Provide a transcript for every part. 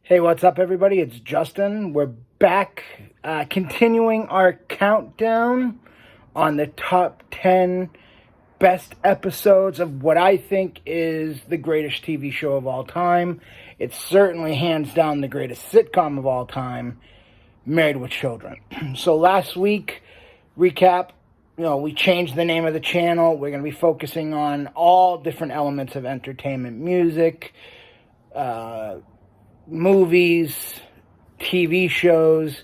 Hey, what's up, everybody? It's Justin. We're back continuing our countdown on the top 10 best episodes of what I think is the greatest TV show of all time. It's certainly hands down the greatest sitcom of all time, Married with Children. So last week, recap, we changed the name of the channel. We're going to be focusing on all different elements of entertainment, music, movies, TV shows,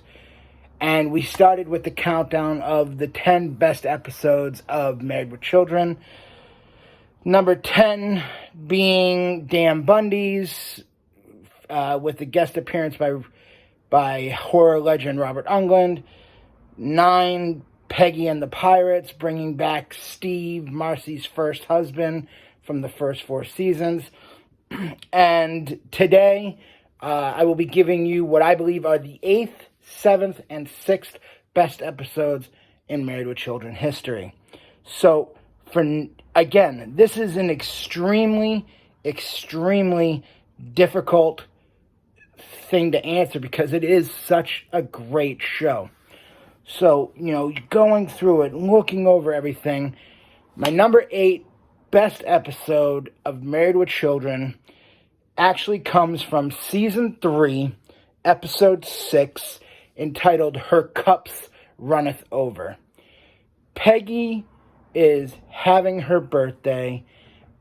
and we started with the countdown of the 10 best episodes of Married with Children. Number 10 being Dan Bundy's, with a guest appearance by horror legend Robert Englund. 9, Peggy and the Pirates, bringing back Steve, Marcy's first husband from the first 4 seasons. And today, I will be giving you what I believe are the 8th, 7th, and 6th best episodes in Married with Children history. So, again, this is an extremely, extremely difficult thing to answer because it is such a great show. So, going through it, looking over everything, my number 8 best episode of Married with Children actually comes from season 3, episode 6, entitled Her Cups Runneth Over. Peggy is having her birthday,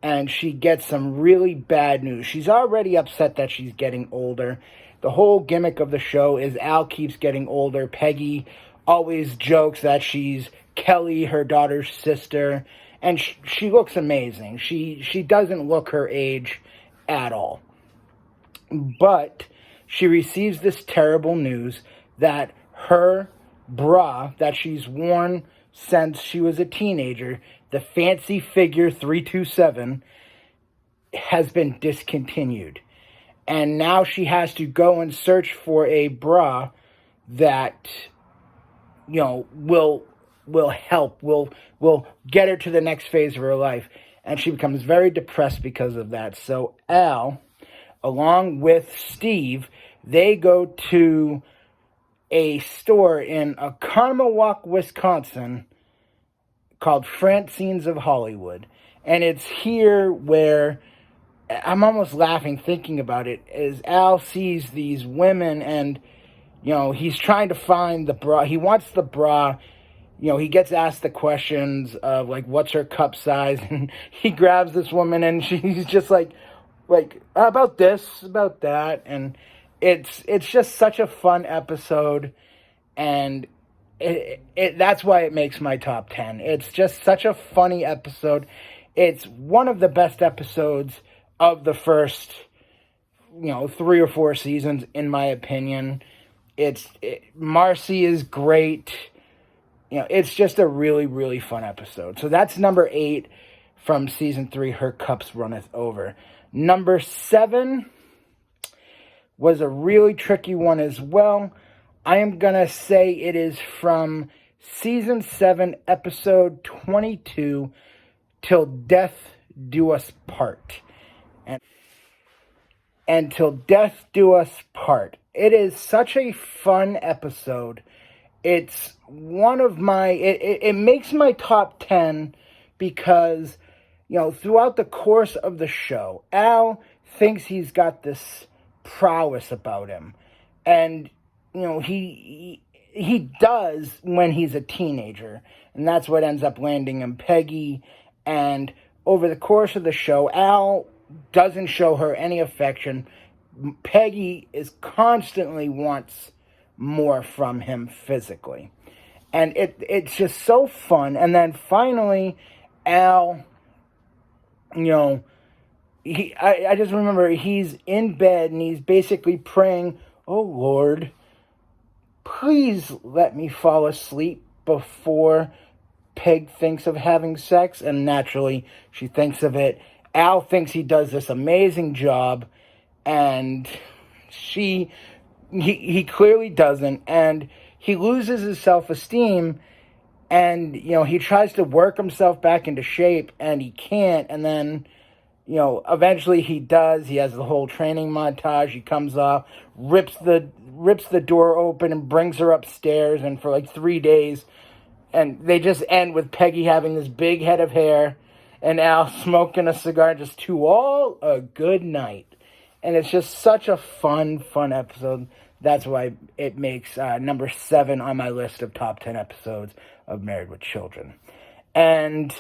and she gets some really bad news. She's already upset that she's getting older. The whole gimmick of the show is Al keeps getting older. Peggy always jokes that she's Kelly, her daughter's sister, and she looks amazing. She doesn't look her age at all. But she receives this terrible news that her bra that she's worn since she was a teenager, the Fancy Figure 327, has been discontinued. And now she has to go and search for a bra that, will help, will get her to the next phase of her life. And she becomes very depressed because of that. So Al, along with Steve, they go to a store in Oconomowoc, Wisconsin, called Francine's of Hollywood. And it's here where I'm almost laughing thinking about it, as Al sees these women and, he's trying to find the bra. He wants the bra. He gets asked the questions of, what's her cup size? And he grabs this woman and she's just like, about this, about that. And it's just such a fun episode. And that's why it makes my top 10. It's just such a funny episode. It's one of the best episodes of the first, 3 or 4 seasons, in my opinion. Marcy is great. It's just a really, really fun episode. So that's number 8 from season 3, Her Cups Runneth Over. Number 7 was a really tricky one as well. I am going to say it is from season 7, episode 22, Till Death Do Us Part. And Till Death Do Us Part. It is such a fun episode. It's one of my... It makes my top 10 because, throughout the course of the show, Al thinks he's got this prowess about him. And, he does when he's a teenager. And that's what ends up landing him Peggy. And over the course of the show, Al doesn't show her any affection. Peggy is constantly wants more from him physically. And it's just so fun. And then finally, Al, I just remember he's in bed and he's basically praying, "Oh Lord, please let me fall asleep before Peg thinks of having sex." And naturally, she thinks of it. Al thinks he does this amazing job, and he clearly doesn't, and he loses his self-esteem, and, he tries to work himself back into shape, and he can't, and then, eventually he does. He has the whole training montage. He comes off, rips the door open and brings her upstairs, and for like 3 days, and they just end with Peggy having this big head of hair and Al smoking a cigar, just to all a good night. And it's just such a fun episode. That's why it makes number 7 on my list of top 10 episodes of Married with Children. And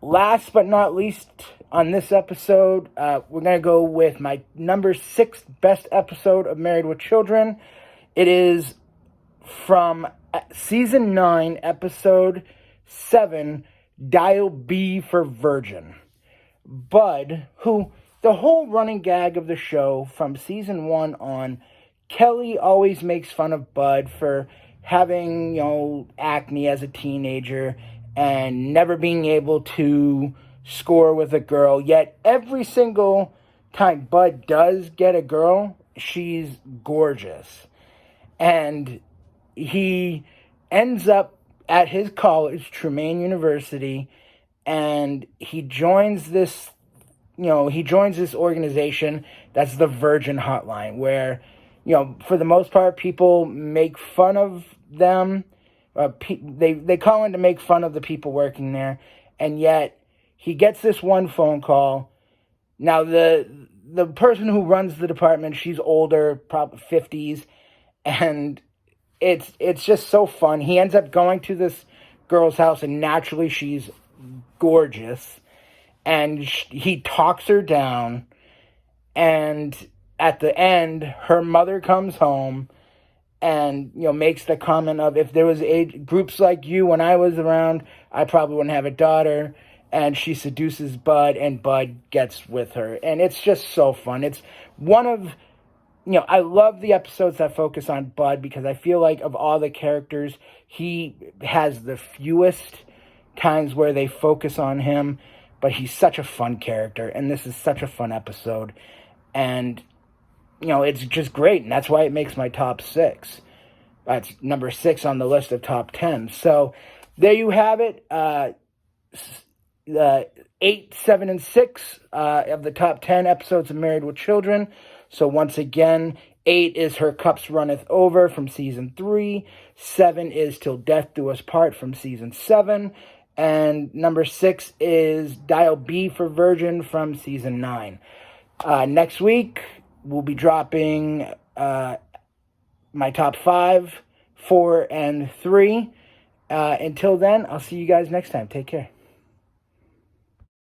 last but not least on this episode, we're going to go with my number 6 best episode of Married with Children. It is from season 9, episode 7, Dial B for Virgin. Bud, who, the whole running gag of the show from season 1 on, Kelly always makes fun of Bud for having, acne as a teenager and never being able to score with a girl. Yet every single time Bud does get a girl, she's gorgeous. And he ends up at his college, Tremaine University, and he joins this organization that's the Virgin Hotline, where, for the most part, people make fun of them. They call in to make fun of the people working there, and yet he gets this one phone call. Now, the person who runs the department, she's older, probably 50s, and it's just so fun. He ends up going to this girl's house, and naturally she's gorgeous, and he talks her down, and at the end, her mother comes home and, makes the comment of, if there was groups like you when I was around, I probably wouldn't have a daughter. And she seduces Bud, and Bud gets with her. And it's just so fun. It's one of, I love the episodes that focus on Bud, because I feel like of all the characters, he has the fewest times where they focus on him. But he's such a fun character, and this is such a fun episode. And, it's just great, and that's why it makes my top 6. That's number 6 on the list of top 10. So there you have it. 8, 7, and 6 of the top 10 episodes of Married with Children. So once again, 8 is Her Cups Runneth Over from season 3. 7 is Till Death Do Us Part from season 7. And number 6 is Dial B for Virgin from season 9. Next week, we'll be dropping my top 5, 4, and 3. Until then, I'll see you guys next time. Take care.